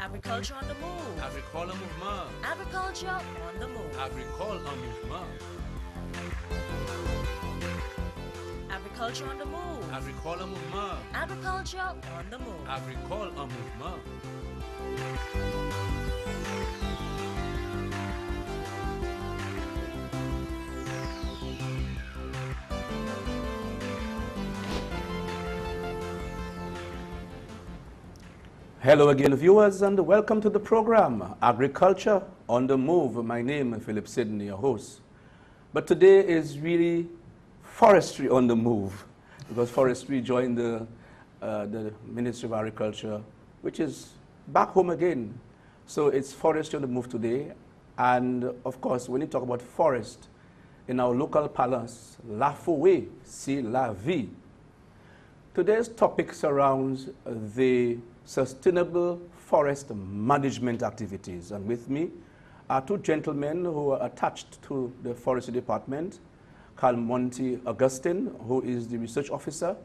Agriculture on the move. Agricole en mouvement. Agriculture on the move. Agricole en mouvement. Agriculture on the move. Agricole en mouvement. Agriculture on the move. Agricole en mouvement. Hello again, viewers, and welcome to the program, Agriculture on the Move. My name is Phillip Sydney, your host. But today is really Forestry on the Move, because Forestry joined the Ministry of Agriculture, which is back home again. So it's Forestry on the Move today. And of course, when you talk about forest, in our local parlance, la forêt, c'est la vie. Today's topic surrounds the sustainable forest management activities. And with me are two gentlemen who are attached to the Forestry Department. Karl Monty Augustine, who is the research officer,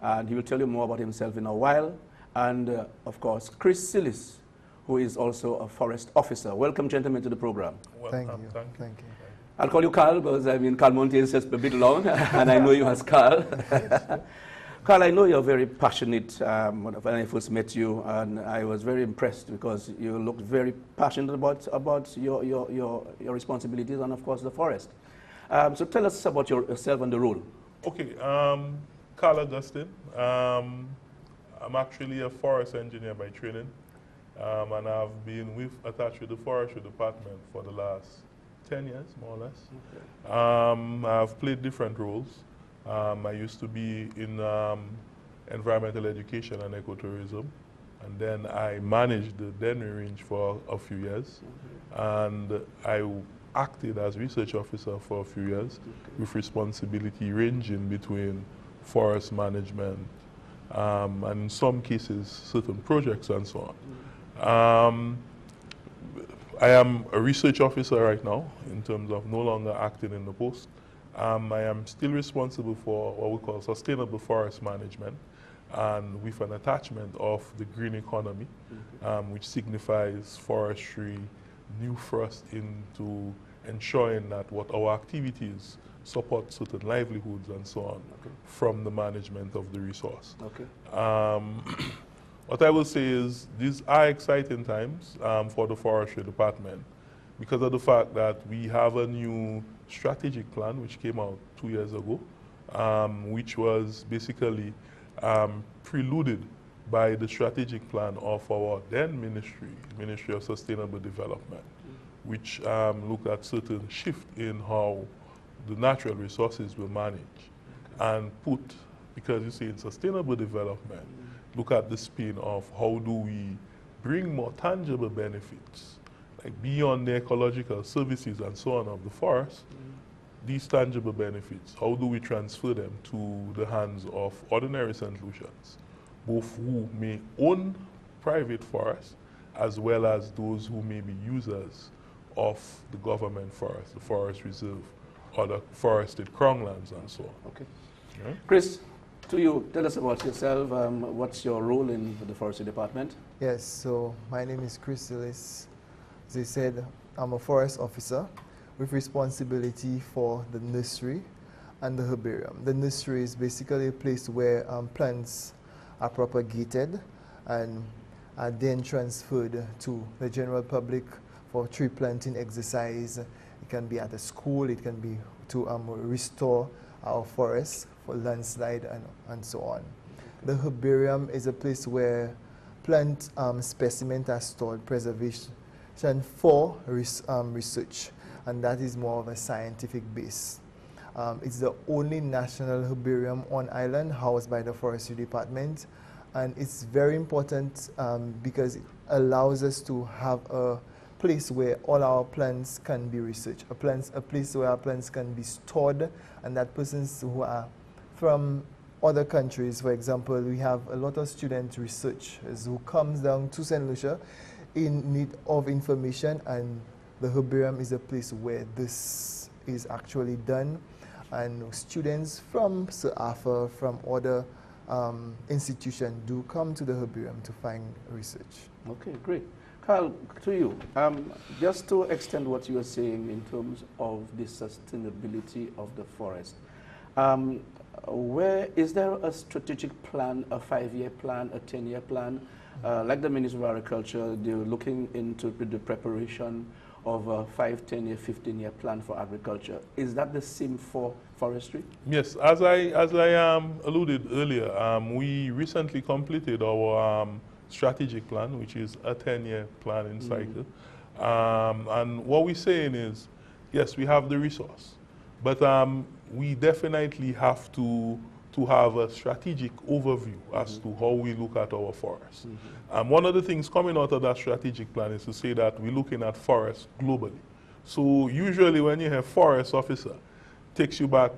and he will tell you more about himself in a while. And of course, Chris Sealys, who is also a forest officer. Welcome, gentlemen, to the program. Thank you. Thank you. I'll call you Karl because Karl Monty is just a bit long, and I know you as Karl. Karl, I know you're very passionate. When I first met you, and I was very impressed because you looked very passionate about your responsibilities and, of course, the forest. So tell us about yourself and the role. Okay, Karl Augustine. I'm actually a forest engineer by training, and I've been attached with the Forestry Department for the last 10 years, more or less. Okay. I've played different roles. I used to be in environmental education and ecotourism, and then I managed the Dennery Range for a few years, and I acted as research officer for a few years, with responsibility ranging between forest management and in some cases certain projects and so on. I am a research officer right now in terms of no longer acting in the post. I am still responsible for what we call sustainable forest management, and with an attachment of the green economy, which signifies forestry new thrust into ensuring that what our activities support certain livelihoods and so on from the management of the resource. What I will say is these are exciting times for the Forestry Department because of the fact that we have a new strategic plan which came out 2 years ago, which was basically preluded by the strategic plan of our then Ministry of Sustainable Development, which looked at certain shift in how the natural resources were managed and put, because you see in sustainable development, look at the spin of how do we bring more tangible benefits, like beyond the ecological services and so on of the forest, these tangible benefits, how do we transfer them to the hands of ordinary St. Lucians, both who may own private forests as well as those who may be users of the government forest, the forest reserve, or the forested crown lands and so on. Okay. Yeah? Chris, to you, tell us about yourself. What's your role in the Forestry Department? Yes, so my name is Chris Sealys. As I said, I'm a forest officer with responsibility for the nursery and the herbarium. The nursery is basically a place where plants are propagated and are then transferred to the general public for tree planting exercise. It can be at a school, it can be to restore our forests for landslide and so on. The herbarium is a place where plant specimens are stored, preservation for research, and that is more of a scientific base. It's the only national herbarium on island housed by the Forestry Department, and it's very important because it allows us to have a place where all our plants can be researched, a place where our plants can be stored, and that persons who are from other countries, for example, we have a lot of student researchers who comes down to St. Lucia in need of information, and the herbarium is a place where this is actually done, and students from South Africa, from other institutions do come to the herbarium to find research. Okay, great. Karl, to you, just to extend what you were saying in terms of the sustainability of the forest, where is there a strategic plan, a 5-year plan, a 10-year plan? Like the Ministry of Agriculture, they're looking into the preparation of a 5, 10-year, 15-year plan for agriculture. Is that the same for forestry? Yes, as I alluded earlier, we recently completed our strategic plan, which is a 10-year planning cycle. And what we're saying is, yes, we have the resource, but we definitely have to have a strategic overview as to how we look at our forests. One of the things coming out of that strategic plan is to say that we're looking at forests globally. So usually when you have forest officer, takes you back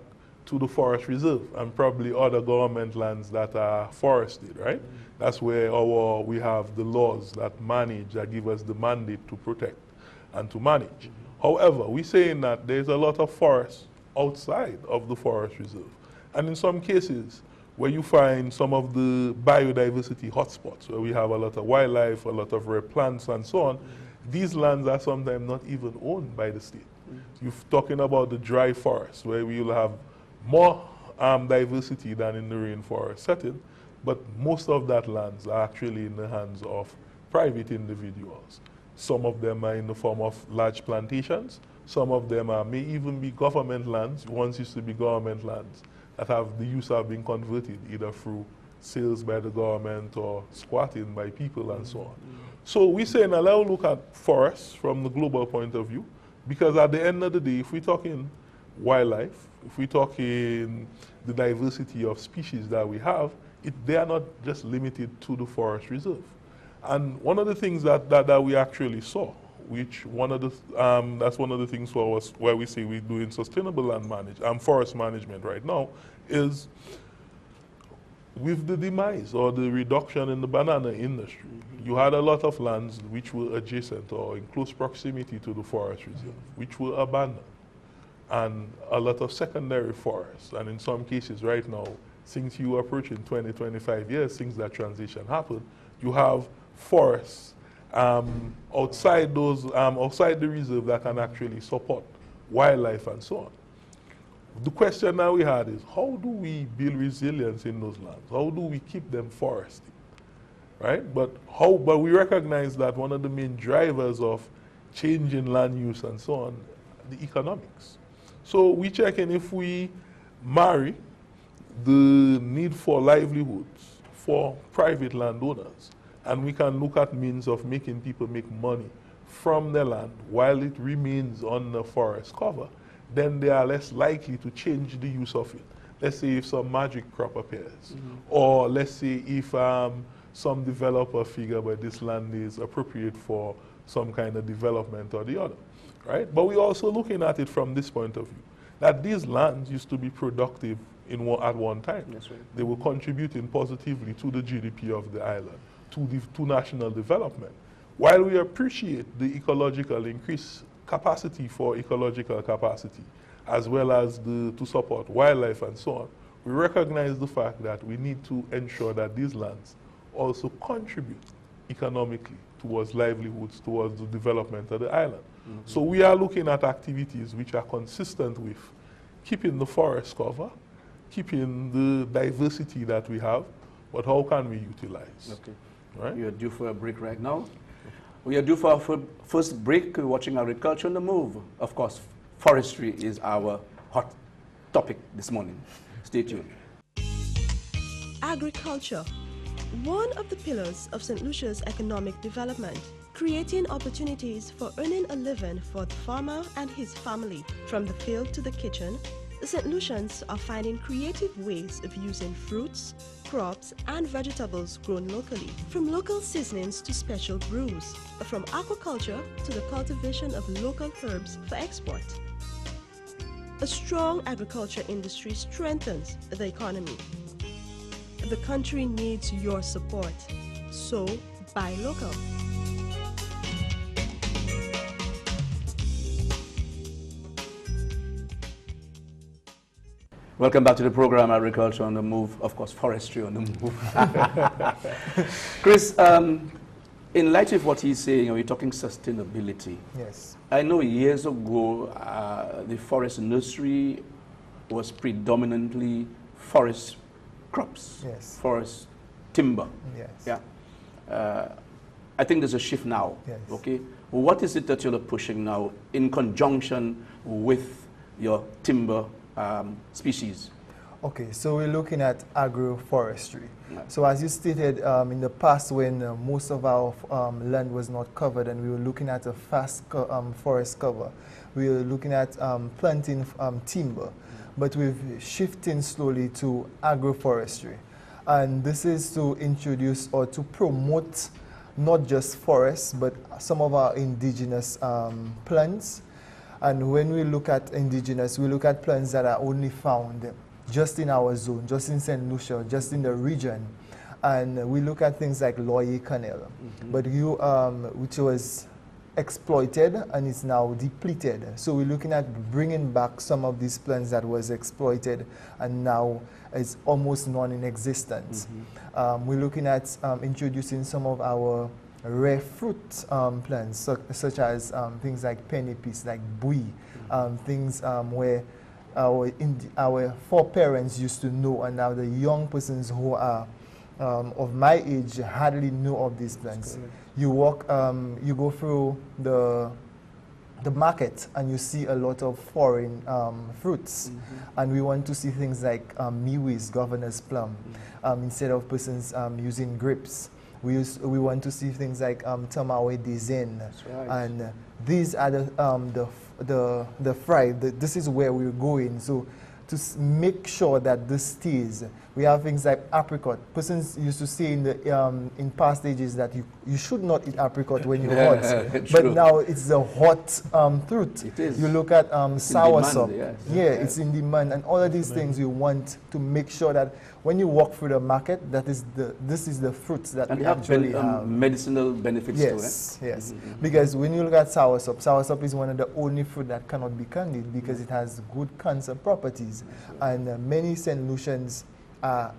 to the forest reserve and probably other government lands that are forested, right? That's where we have the laws that manage, that give us the mandate to protect and to manage. However, we're saying that there's a lot of forests outside of the forest reserve. And in some cases, where you find some of the biodiversity hotspots, where we have a lot of wildlife, a lot of rare plants, and so on, these lands are sometimes not even owned by the state. You're talking about the dry forest, where we will have more diversity than in the rainforest setting, but most of that lands are actually in the hands of private individuals. Some of them are in the form of large plantations. Some of them may even be government lands, once used to be government lands, that have the use have been converted either through sales by the government or squatting by people and so on. So we're saying, now let's look at forests from the global point of view, because at the end of the day, if we're talking wildlife, if we're talking the diversity of species that we have, they are not just limited to the forest reserve. And one of the things that we actually saw, which that's one of the things where we say we're doing sustainable land forest management right now, is with the demise or the reduction in the banana industry, you had a lot of lands which were adjacent or in close proximity to the forest reserve, which were abandoned, and a lot of secondary forests. And in some cases right now, since you are approaching 20, 25 years since that transition happened, you have forests outside the reserve that can actually support wildlife and so on. The question now we had is, how do we build resilience in those lands? How do we keep them forested, right? But we recognize that one of the main drivers of changing land use and so on, the economics. So we check in if we marry the need for livelihoods for private landowners, and we can look at means of making people make money from their land while it remains on the forest cover, then they are less likely to change the use of it. Let's say if some magic crop appears, or let's say if some developer figure where this land is appropriate for some kind of development or the other, right? But we're also looking at it from this point of view, that these lands used to be productive at one time. That's right. They were contributing positively to the GDP of the island, to national development. While we appreciate the ecological increase capacity for ecological capacity, as well as to support wildlife and so on, we recognize the fact that we need to ensure that these lands also contribute economically towards livelihoods, towards the development of the island. So we are looking at activities which are consistent with keeping the forest cover, keeping the diversity that we have, but how can we utilize? Okay. Right? We are due for a break right now. We are due for our first break. We're watching Agriculture on the Move. Of course, forestry is our hot topic this morning. Stay tuned. Agriculture, one of the pillars of St. Lucia's economic development, creating opportunities for earning a living for the farmer and his family. From the field to the kitchen, the St. Lucians are finding creative ways of using fruits, crops, and vegetables grown locally, from local seasonings to special brews, from aquaculture to the cultivation of local herbs for export. A strong agriculture industry strengthens the economy. The country needs your support, so buy local. Welcome back to the program, Agriculture on the Move, of course, Forestry on the Move. Chris, in light of what he's saying, we're talking sustainability. Yes. I know years ago, the forest nursery was predominantly forest crops, Yes. forest timber. Yes. Yeah. I think there's a shift now. Yes. Okay. What is it that you're pushing now in conjunction with your timber species? Okay, so we're looking at agroforestry. Right. So as you stated, in the past when most of our land was not covered and we were looking at a fast forest cover, we were looking at planting timber, but we're shifting slowly to agroforestry. And this is to introduce or to promote not just forests, but some of our indigenous plants. And when we look at indigenous, we look at plants that are only found just in our zone, just in St. Lucia, just in the region. And we look at things like Loyer Canal, but which was exploited and is now depleted. So we're looking at bringing back some of these plants that was exploited and now is almost non-in-existence. We're looking at introducing some of our rare fruit plants, such as things like pennypiece, like bui, things where our foreparents used to know, and now the young persons who are of my age hardly know of these plants. You walk, you go through the market and you see a lot of foreign fruits, and we want to see things like miwis, governor's plum, instead of persons using grapes. We want to see things like tamawe dizaine, right. and these are the fry. This is where we're going. So to make sure that this stays, we have things like apricot. Persons used to say in past ages that you should not eat apricot when you're hot, but now it's a hot fruit. It is. You look at soursop. Yes. Yeah, it's in demand, and all of these things we want to make sure that when you walk through the market, this is the fruits that And we have actually have. medicinal benefits Yes, too, eh? yes. Because when you look at soursop is one of the only fruit that cannot be candied because it has good cancer properties. And many St. Lucians,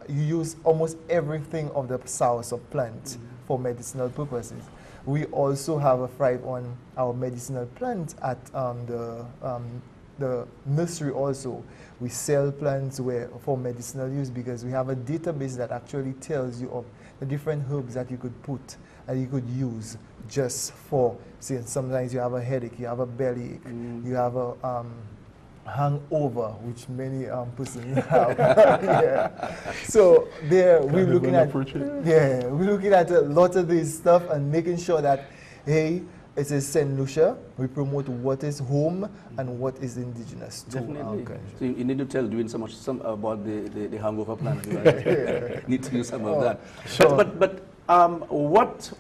you use almost everything of the soursop plant for medicinal purposes. We also have a thrive on our medicinal plant at the nursery also. We sell plants for medicinal use because we have a database that actually tells you of the different herbs that you could put and you could use just for, say, sometimes you have a headache, you have a bellyache, you have a hangover, which many persons have. Yeah. So there we're looking at a lot of this stuff and making sure that, hey, it is St. Lucia. We promote what is home and what is indigenous to our country. So you need to tell doing some about the hangover plan. Right? Need to use some of that. Sure. But what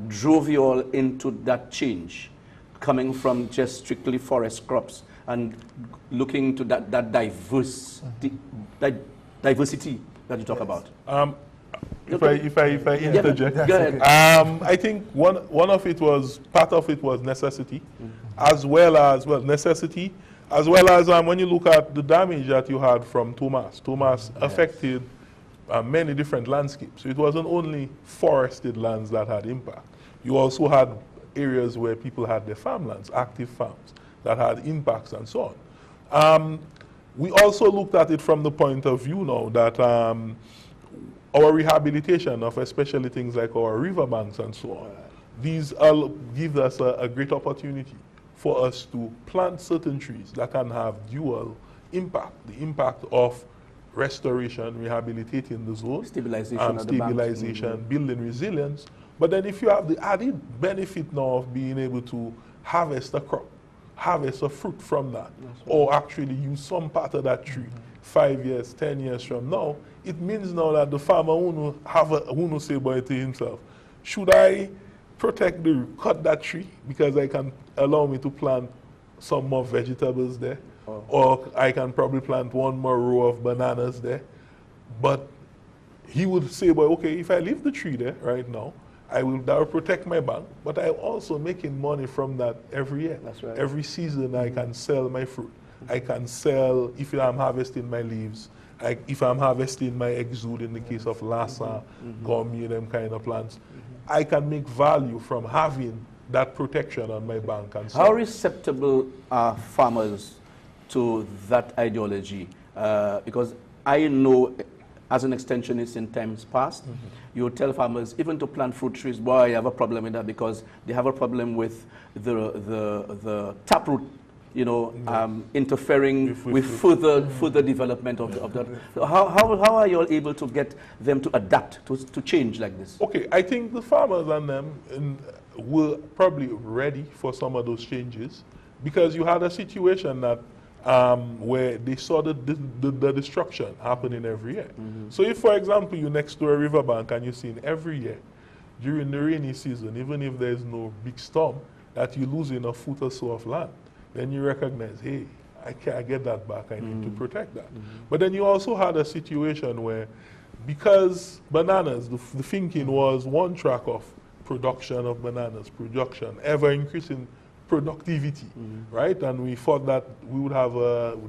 drove you all into that change, coming from just strictly forest crops and looking to that diversity that you talk about? If I interject, go ahead. I think one of it was, part of it was necessity, as well as necessity, as well as when you look at the damage that you had from Thomas affected many different landscapes. It wasn't only forested lands that had impact. You also had areas where people had their farmlands, active farms, that had impacts and so on. We also looked at it from the point of view now that our rehabilitation of especially things like our riverbanks and so on, these give us a great opportunity for us to plant certain trees that can have dual impact. The impact of restoration, rehabilitating the zone, stabilization, building resilience. But then if you have the added benefit now of being able to harvest a crop, harvest a fruit from that, or actually use some part of that tree 5 years, 10 years from now, it means now that the farmer who say by to himself, should I cut that tree because I can allow me to plant some more vegetables there, or I can probably plant one more row of bananas there. But he would say, well, okay, if I leave the tree there right now, that will protect my bank, but I'm also making money from that every year. That's right. Every season I can sell my fruit. I can sell if I'm harvesting my leaves, if I'm harvesting my exude in the case of Lassa, Gourmet, them kind of plants. I can make value from having that protection on my bank and so How on. receptible are farmers to that ideology? Because I know, as an extensionist in times past, you would tell farmers even to plant fruit trees, boy, I have a problem with that because they have a problem with the taproot, you know, interfering with further development of that. So how are you all able to get them to adapt, to change like this? Okay, I think the farmers and them were probably ready for some of those changes because you had a situation that where they saw the destruction happening every year. So if, for example, you're next to a riverbank and you're seeing every year during the rainy season, even if there's no big storm, that you're losing a foot or so of land, then you recognize, hey, I can't get that back, I need to protect that. But then you also had a situation where, because bananas, the thinking was one track of production of bananas, production, ever increasing productivity, right? And we thought that we would have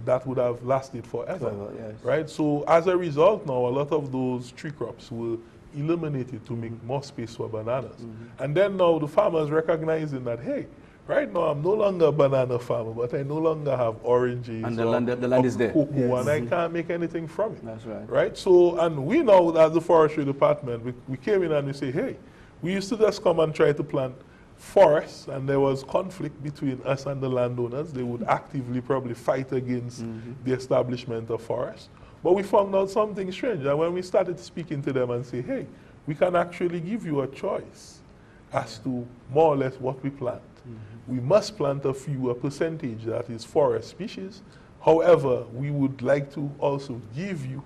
that would have lasted forever, Yes. right? So as a result, now a lot of those tree crops were eliminated to make more space for bananas. And then now the farmers recognizing that, hey, right now I'm no longer a banana farmer, but I no longer have oranges And the land is there. cocoa, and I can't make anything from it. That's right. Right? So, and we know as the forestry department, we came in and we say, hey, we used to just come and try to plant forests, and there was conflict between us and the landowners. They would actively probably fight against the establishment of forests. But we found out something strange, and when we started speaking to them and say, hey, we can actually give you a choice as to more or less what we plant. We must plant a percentage that is forest species. However, we would like to also give you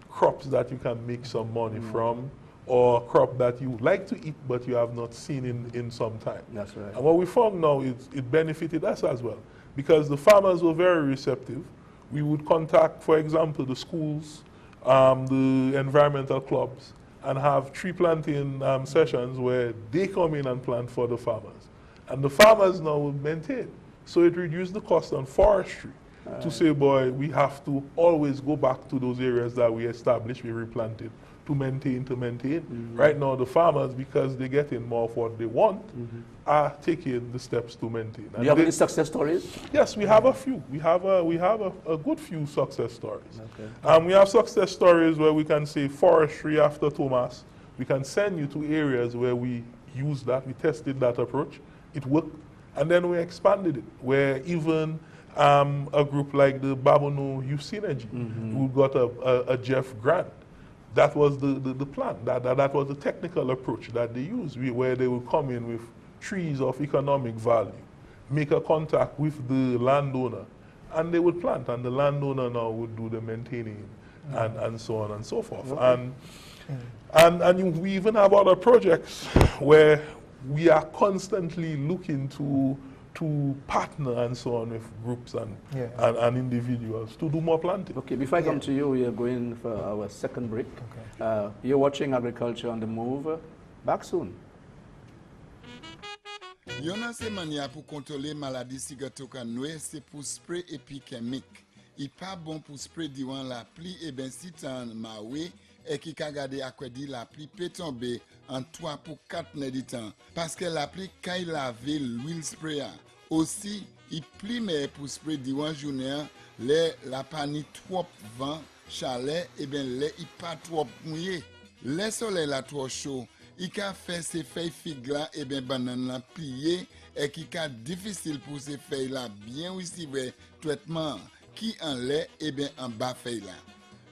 crops that you can make some money from, or crop that you would like to eat but you have not seen in some time. That's right. And what we found now is it benefited us as well, because the farmers were very receptive. We would contact, for example, the schools, the environmental clubs, and have tree planting sessions where they come in and plant for the farmers. And the farmers now will maintain. So it reduced the cost on forestry to say, boy, we have to always go back to those areas that we established, we replanted, to maintain. Right now, the farmers, because they're getting more of what they want, are taking the steps to maintain. Do you have any success stories? Yes, we have a few. We have a good few success stories. Okay. We have success stories where we can say forestry after Thomas. We can send you to areas where we used that, we tested that approach, it worked, and then we expanded it, where even a group like the Babono Youth Synergy, who got a Jeff grant, that was the plan, that was the technical approach that they used, where they would come in with trees of economic value, make a contact with the landowner, and they would plant, and the landowner now would do the maintaining, and so on and so forth. And we even have other projects where we are constantly looking to partner and so on with groups and individuals to do more planting. Okay, before I come to you, we are going for our second break. You're watching Agriculture on the Move. Back soon. Yon nan se manya pou kontrole maladi sigatoka noue, c'est pour spray épikemik. I pa bon pour spray diwan la pli e ben si tan mawe e ki ka gade akwedi la pli pe tombe en 3 pour 4 ne di tan. Paske la pli kay lave l'huile sprayer. Aussi, i pli me pour spray diwan jounen le la pani trop vent, chalet e ben le i pa trop mouye. Le soleil la trop chaud. I ka fait ces feuilles figues là et ben banane la plié et qui ka difficile pour ces feuilles là bien recevoir traitement qui en lait et ben en bas feuilles là.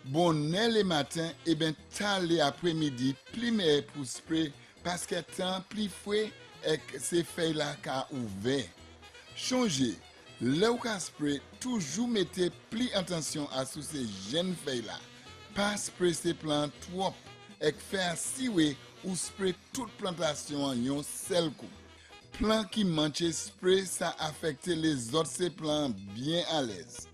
Bon le matin et ben tard l'après-midi pli meilleur pour spray parce que temps pli frais et ces feuilles là ka ouvert. Changer le ou ka spray toujours mettez pli attention à sous ces jeunes feuilles là. Pas spray ces plantes trop et faire siwe ou spray toute plantation en yon seul coup. Plan qui manche spray ça affecte les autres ces plants bien à l'aise.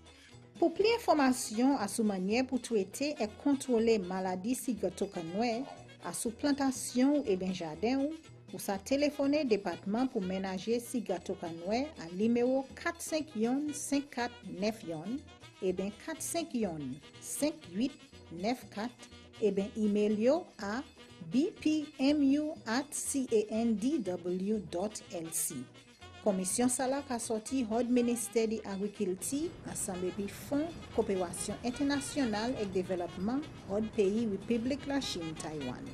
Pour plus d'informations à sous manière pour traiter et contrôler maladie sigatoka noue à sous plantation et bien jardin, Ou sa téléphoner département pour ménager Sigato Kanoué à numéro 451-5491 et bien 451-5894 et bien email yo à bpmu@candw.lc. Commission Salak a sorti hod ministère de l'Agriculture ensemble avec Fonds Coopération Internationale et Développement hod pays République la Chine Taiwan.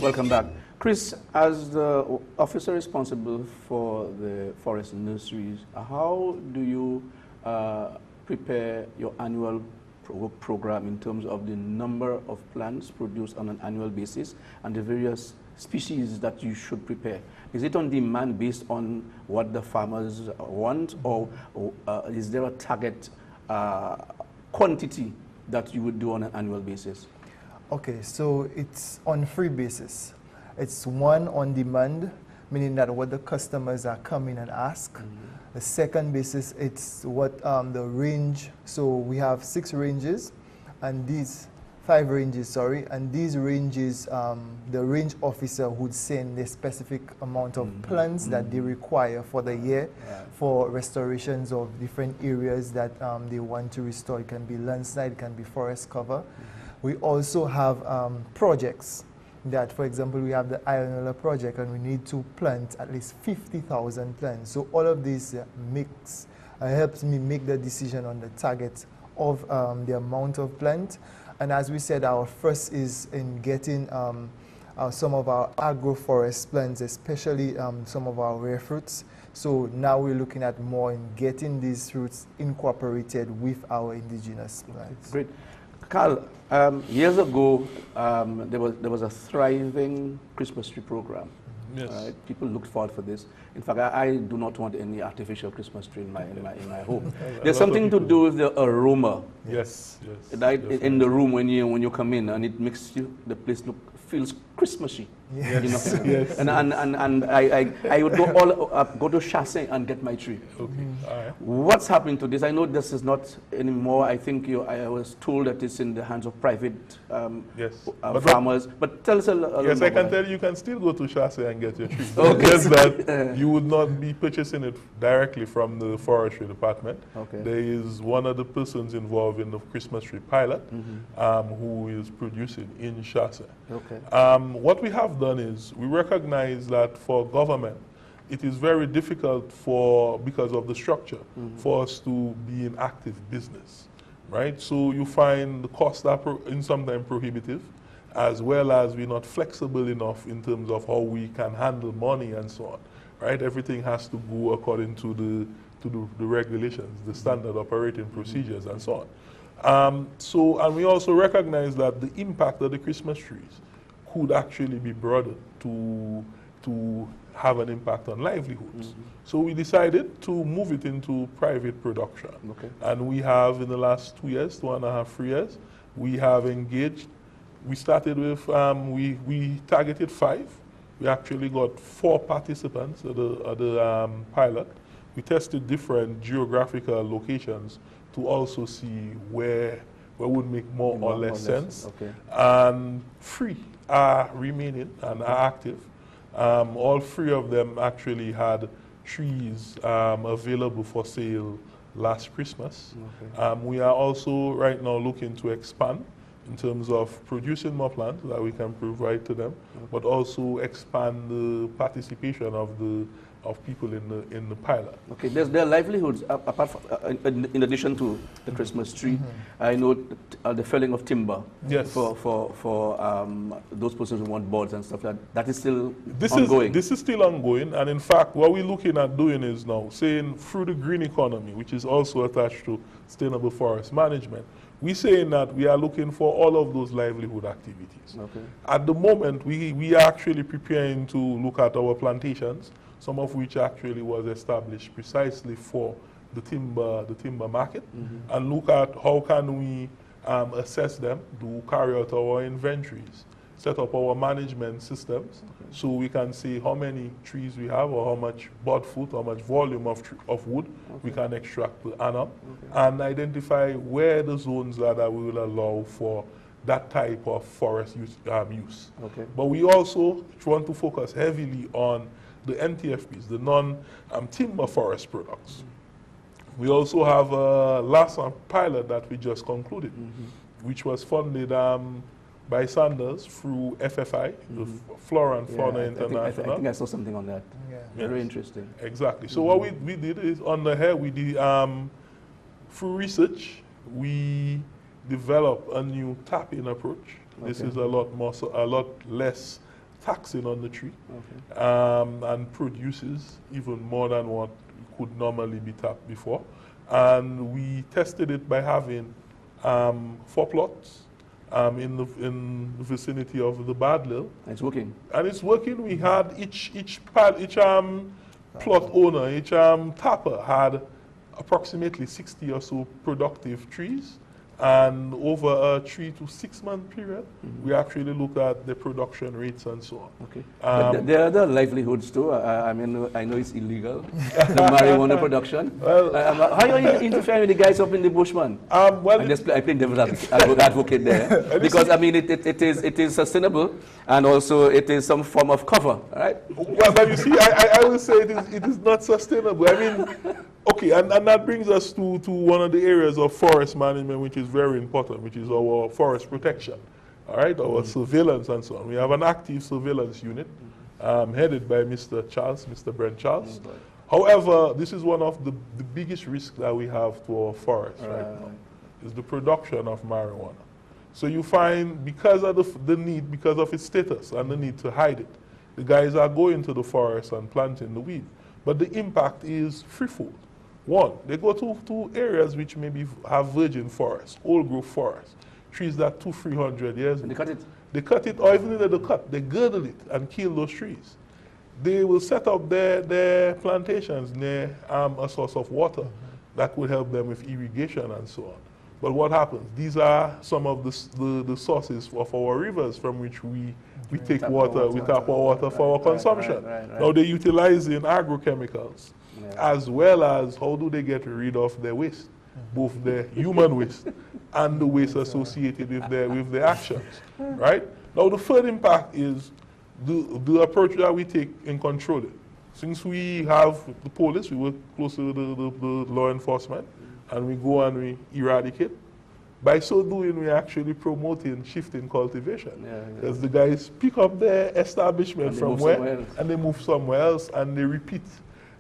Welcome back. Chris, as the officer responsible for the forest nurseries, how do you prepare your annual program in terms of the number of plants produced on an annual basis and the various species that you should prepare? Is it on demand based on what the farmers want, or is there a target quantity that you would do on an annual basis? Okay, so it's on free basis. It's one on demand, meaning that what the customers are coming and ask. The second basis, it's what the range. So we have 6 ranges, and these 5 ranges, sorry, and these ranges, the range officer would send the specific amount of plants that they require for the year for restorations of different areas that they want to restore. It can be landslide, it can be forest cover. We also have projects that, for example, we have the Iron project and we need to plant at least 50,000 plants. So all of this helps me make the decision on the target of the amount of plant. And as we said, our first is in getting some of our agroforest plants, especially some of our rare fruits. So now we're looking at more in getting these fruits incorporated with our indigenous plants. Great. Karl, years ago, there was a thriving Christmas tree program. Yes. People looked forward for this. In fact, I do not want any artificial Christmas tree in my home. There's something to do with the aroma. Yes, yes. Right in the room when you come in, and it makes the place feels Christmassy. Yes. You know? Yes. And I would go to Chassin and get my tree. Okay. All right. What's happening to this? I know this is not anymore. I think I was told that it's in the hands of private farmers. But tell us a little Yes, more I can about tell you can still go to Chassis and get your tree. Okay. Just that you would not be purchasing it directly from the forestry department. Okay. There is one of the persons involved in the Christmas tree pilot who is producing in Chassis. Okay. What we have done is we recognize that for government, it is very difficult because of the structure for us to be in active business, right? So you find the costs are sometimes prohibitive, as well as we're not flexible enough in terms of how we can handle money and so on, right? Everything has to go according to the regulations, the standard operating procedures and so on. And we also recognize that the impact of the Christmas trees could actually be broadened to have an impact on livelihoods. So we decided to move it into private production. Okay. And we have, in the last 2 years, 2.5, 3 years, we have engaged. We started with, we targeted 5. We actually got 4 participants at the pilot. We tested different geographical locations to also see where would make more or less sense. Okay. And 3 are remaining and are active. All 3 of them actually had trees available for sale last Christmas. Okay. We are also right now looking to expand in terms of producing more plants that we can provide to them, but also expand the participation of people in the pilot. Okay, there are livelihoods apart from, in addition to the Christmas tree. I know the felling of timber. Yes. For those persons who want boards and stuff like that. That is still ongoing. This is still ongoing, and in fact, what we're looking at doing is now saying through the green economy, which is also attached to sustainable forest management. We're saying that we are looking for all of those livelihood activities. Okay. At the moment, we are actually preparing to look at our plantations, some of which actually was established precisely for the timber market, and look at how can we assess them, carry out our inventories, set up our management systems, so we can see how many trees we have or how much bud foot, how much volume of wood we can extract per annum, and identify where the zones are that we will allow for that type of forest use. Okay. But we also want to focus heavily on the NTFPs, the non-timber forest products. We also have a last pilot that we just concluded, which was funded by Sanders through FFI, the Flora and Fauna International. I think I saw something on that. Yeah. Very interesting. Exactly. So what we did is on the hair, we did, through research, we developed a new tapping approach. This is a lot less taxing on the tree, and produces even more than what could normally be tapped before. And we tested it by having 4 plots in the vicinity of the Badlil. It's working. And it's working. We had each plot owner, each tapper had approximately 60 or so productive trees. And over a 3 to 6 month period, we actually looked at the production rates and so on. Okay. But there are other livelihoods too. I mean, I know it's illegal, the marijuana production. Well, how are you interfering with the guys up in the bush, man? Well, I play devil's advocate there. Because, I mean, it is sustainable, and also it is some form of cover, right? Well, but you see, I will say it is not sustainable. I mean, okay, and that brings us to one of the areas of forest management, which is very important, which is our forest protection, all right, our surveillance and so on. We have an active surveillance unit headed by Mr. Brent Charles. However, this is one of the biggest risks that we have to our forests right now, is the production of marijuana. So you find, because of because of its status and the need to hide it, the guys are going to the forest and planting the weed. But the impact is threefold. One, they go to areas which maybe have virgin forests, old growth forests, trees that 200-300 years. And they cut it. They cut it, or even if they don't cut, they girdle it and kill those trees. They will set up their plantations near a source of water that would help them with irrigation and so on. But what happens? These are some of the sources of our rivers from which we take water, we tap our water for our consumption. Now they're utilizing agrochemicals, as well as how do they get rid of their waste, both the human waste and the waste associated with their actions, right? Now the third impact is the approach that we take in controlling. Since we have the police, we work closely with the law enforcement, and we go and we eradicate. By so doing, we're actually promoting shifting cultivation. Because the guys pick up their establishment from where, and they move somewhere else, and they repeat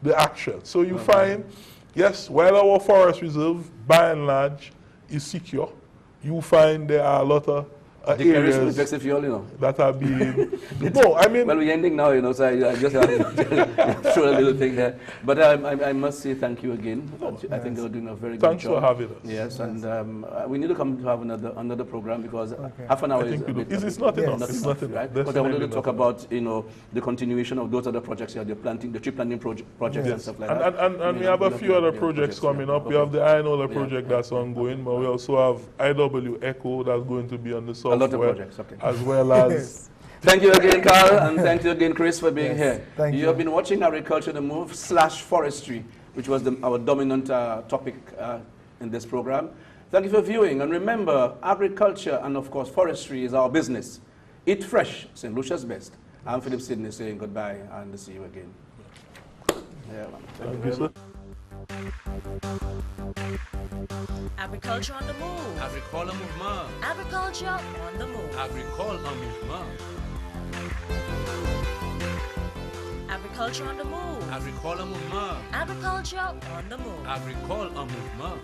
the action. So you find, yes, while our forest reserve, by and large, is secure, you find there are a lot of areas that are being... No, I mean... Well, we're ending now, so I just have to show a little thing there. But I must say thank you again. I think you're doing a very good job. Thanks for having us. Yes, and we need to come to have another program, because half an hour is a bit... It's not enough. It's not enough. Right? But I wanted to talk about, the continuation of those other projects here, the tree planting projects and stuff like that. And we have a few other projects coming up. We have the Inola project that's ongoing, but we also have IW Echo that's going to be on the south. A lot of projects, as well as... Thank you again, Karl, and thank you again, Chris, for being here. Thank you. You have been watching Agriculture the Move /Forestry, which was our dominant topic in this program. Thank you for viewing, and remember, agriculture and, of course, forestry is our business. Eat fresh, St. Lucia's best. I'm Phillip Sydney saying goodbye, and see you again. Yeah, man. Thank you, sir. Agriculture on the move. Agricole mouvement. Agriculture on the move. Agricole en mouvement. Agriculture on the move. Agricole en mouvement. Agriculture on the move. Agricole en mouvement.